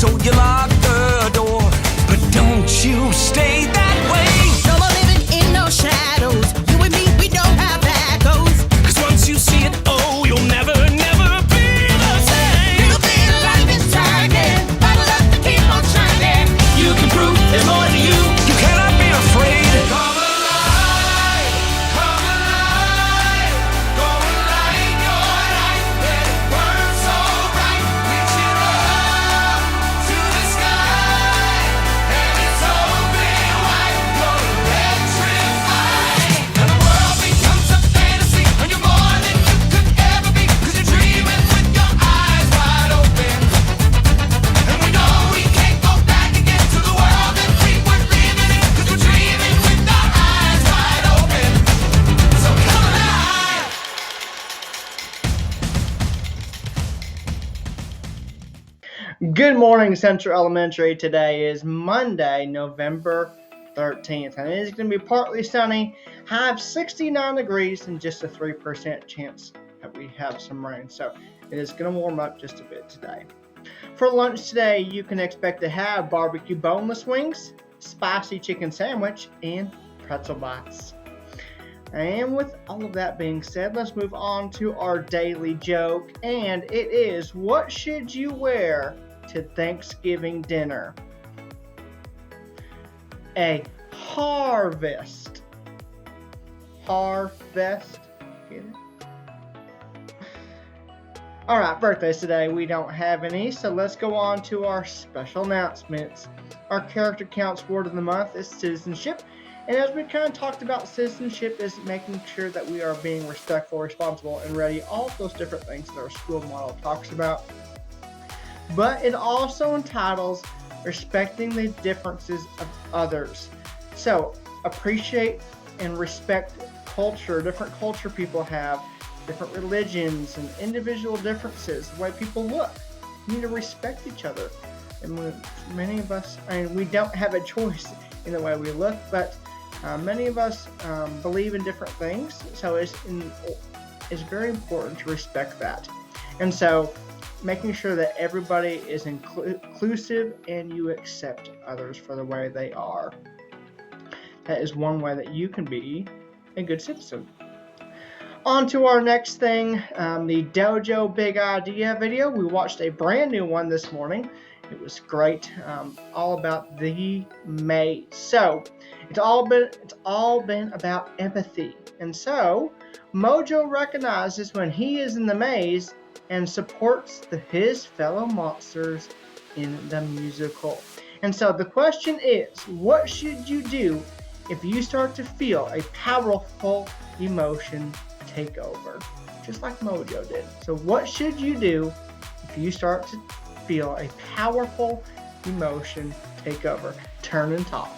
so you lock the door. But don't you stay that way. No more living in no shadows. You and me, we know how that goes. 'Cause once you see it, oh, you'll never, never be the same. Little bit of life is shining. Bottle up to keep on shining. You can prove there's more to you. You cannot be afraid. Come alive, come alive. Go and light your light. Let it burn so bright. Reach it up to the sky. And it's open wide. You're electrified. And the world becomes a fantasy. And you're more than you could ever be. 'Cause you're dreaming with your eyes wide open. And we know we can't go back again to the world that we were living in. 'Cause we're dreaming with our eyes wide open. So come alive. Good morning, Central Elementary. Today is Monday, November 13th, and it is going to be partly sunny, high of 69 degrees, and just a 3% chance that we have some rain. So it is going to warm up just a bit today. For lunch today, you can expect to have barbecue boneless wings, spicy chicken sandwich, and pretzel bites. And with all of that being said, let's move on to our daily joke, and it is, what should you wear to Thanksgiving dinner? A harvest. Harvest. Get it? Alright, birthdays today. We don't have any, so let's go on to our special announcements. Our character counts word of the month is citizenship. And as we kind of talked about, citizenship is making sure that we are being respectful, responsible, and ready. All of those different things that our school model talks about. But it also entitles respecting the differences of others. So appreciate and respect culture, different culture people have, different religions and individual differences, the way people look. We need to respect each other. And many of us, we don't have a choice in the way we look, but many of us believe in different things, so it's very important to respect that. And so making sure that everybody is inclusive and you accept others for the way they are. That is one way that you can be a good citizen. On to our next thing, the Dojo Big Idea video. We watched a brand new one this morning. It was great, all about the maze. So it's all been about empathy. And so Mojo recognizes when he is in the maze and supports his fellow monsters in the musical. And so the question is, what should you do if you start to feel a powerful emotion take over? Just like Mojo did. So what should you do if you start to feel a powerful emotion take over? Turn and talk.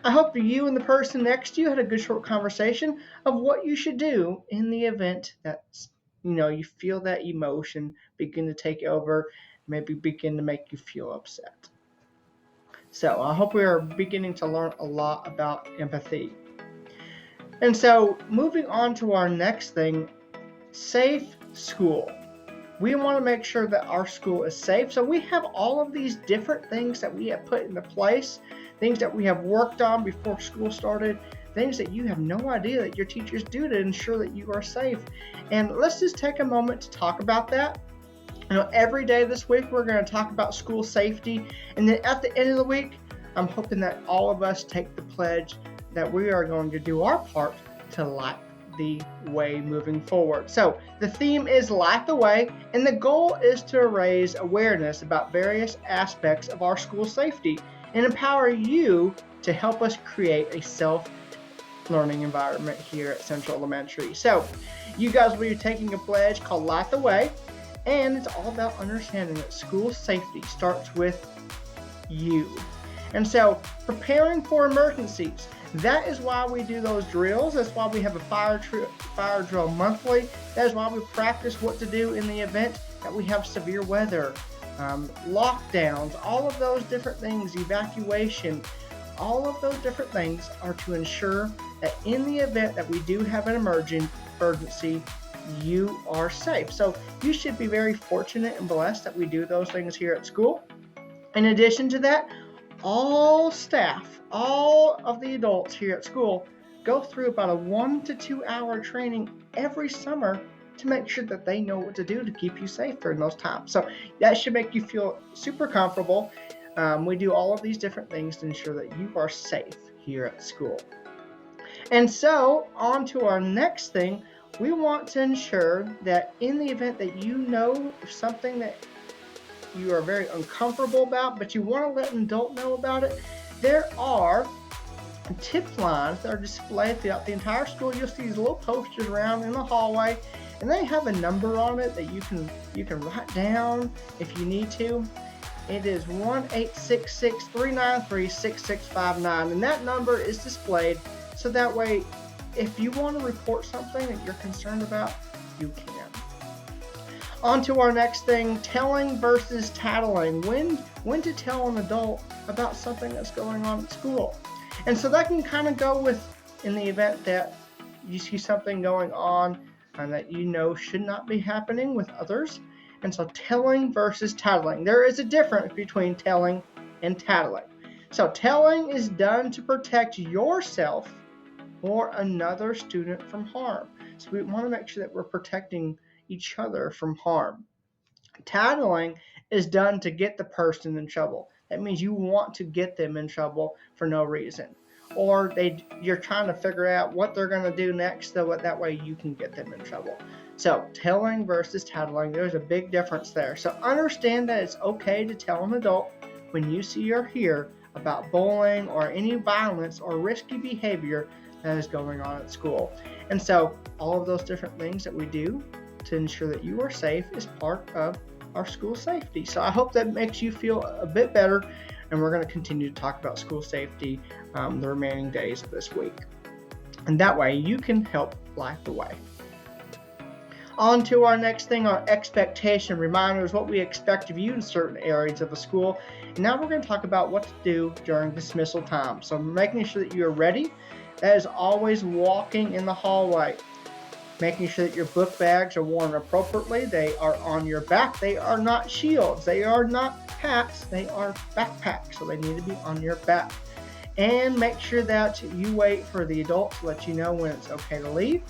I hope you and the person next to you had a good short conversation of what you should do in the event that you feel that emotion begin to take over, maybe begin to make you feel upset. So I hope we are beginning to learn a lot about empathy. And so moving on to our next thing, safe school. We want to make sure that our school is safe. So we have all of these different things that we have put into place, things that we have worked on before school started, things that you have no idea that your teachers do to ensure that you are safe. And let's just take a moment to talk about that. Every day this week we're going to talk about school safety. And then at the end of the week, I'm hoping that all of us take the pledge that we are going to do our part to light the way moving forward. So the theme is Light the Way, and the goal is to raise awareness about various aspects of our school safety and empower you to help us create a self-learning environment here at Central Elementary. So you guys will be taking a pledge called Light the Way, And it's all about understanding that school safety starts with you. And so preparing for emergencies, that is why we do those drills. That's why we have a fire drill monthly. That is why we practice what to do in the event that we have severe weather, lockdowns, all of those different things, evacuation, all of those different things are to ensure that in the event that we do have an emergency, you are safe. So you should be very fortunate and blessed that we do those things here at school. In addition to that, all staff, all of the adults here at school go through about a 1 to 2 hour training every summer to make sure that they know what to do to keep you safe during those times. So that should make you feel super comfortable. We do all of these different things to ensure that you are safe here at school. And so on to our next thing, we want to ensure that in the event that you know something that you are very uncomfortable about, but you want to let an adult know about it, there are tip lines that are displayed throughout the entire school. You'll see these little posters around in the hallway, and they have a number on it that you can write down if you need to. It is 1-866-393-6659, and that number is displayed so that way if you want to report something that you're concerned about, you can. On to our next thing, telling versus tattling. When to tell an adult about something that's going on at school. And so that can kind of go with in the event that you see something going on and that you know should not be happening with others. And so telling versus tattling. There is a difference between telling and tattling. So telling is done to protect yourself or another student from harm. So we want to make sure that we're protecting each other from harm. Tattling is done to get the person in trouble. That means you want to get them in trouble for no reason. Or you're trying to figure out what they're going to do next so that way you can get them in trouble. So telling versus tattling, there's a big difference there. So understand that it's okay to tell an adult when you see or hear about bullying or any violence or risky behavior that is going on at school. And so all of those different things that we do to ensure that you are safe is part of our school safety. So I hope that makes you feel a bit better, and we're going to continue to talk about school safety the remaining days of this week. And that way you can help light the way. On to our next thing, our expectation reminders, what we expect of you in certain areas of the school. And now we're going to talk about what to do during dismissal time. So making sure that you're ready. That is always walking in the hallway. Making sure that your book bags are worn appropriately. They are on your back. They are not shields. They are not hats. They are backpacks. So they need to be on your back. And make sure that you wait for the adult to let you know when it's okay to leave.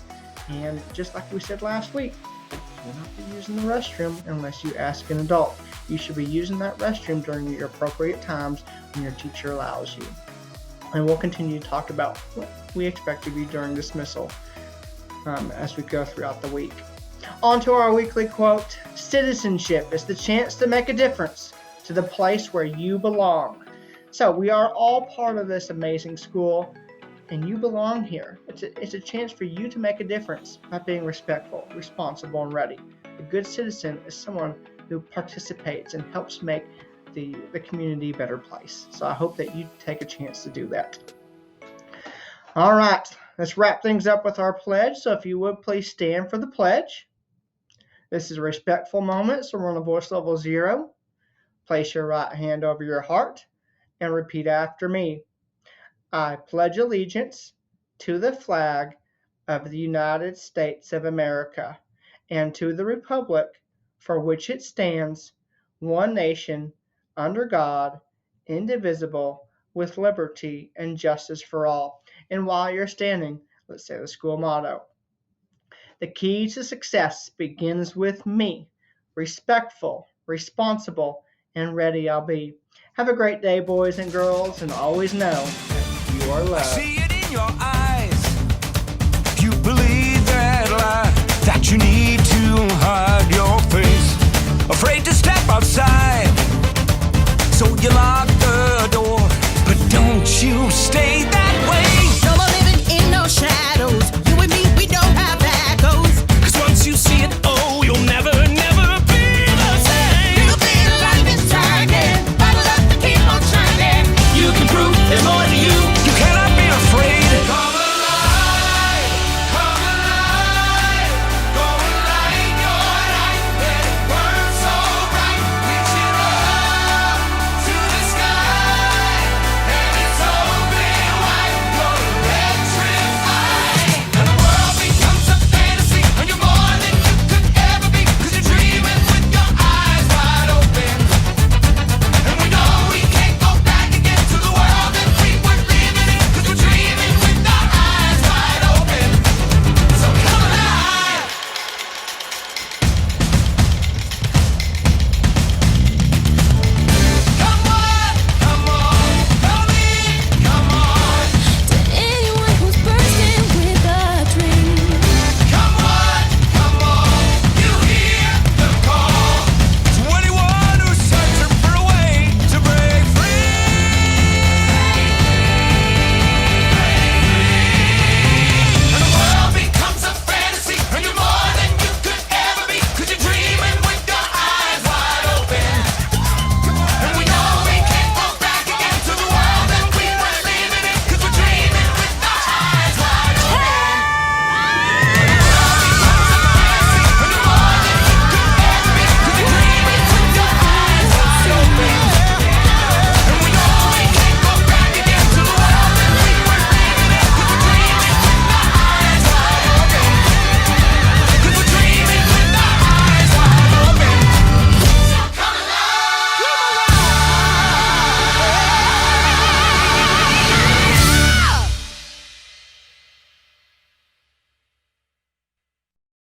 And just like we said last week, you'll not be using the restroom unless you ask an adult. You should be using that restroom during your appropriate times when your teacher allows you. And we'll continue to talk about what we expect of you during dismissal as we go throughout the week. On to our weekly quote. Citizenship is the chance to make a difference to the place where you belong. So we are all part of this amazing school, and you belong here. It's a chance for you to make a difference by being respectful, responsible, and ready. A good citizen is someone who participates and helps make the community a better place. So I hope that you take a chance to do that. All right, let's wrap things up with our pledge. So if you would please stand for the pledge. This is a respectful moment, so we're on a voice level 0. Place your right hand over your heart and repeat after me. I pledge allegiance to the flag of the United States of America and to the republic for which it stands, one nation, under God, indivisible, with liberty and justice for all. And while you're standing, let's say the school motto. The key to success begins with me. Respectful, responsible, and ready I'll be. Have a great day, boys and girls, and always know that you are loved. See it in your eyes. You believe that lie that you need to hide your face.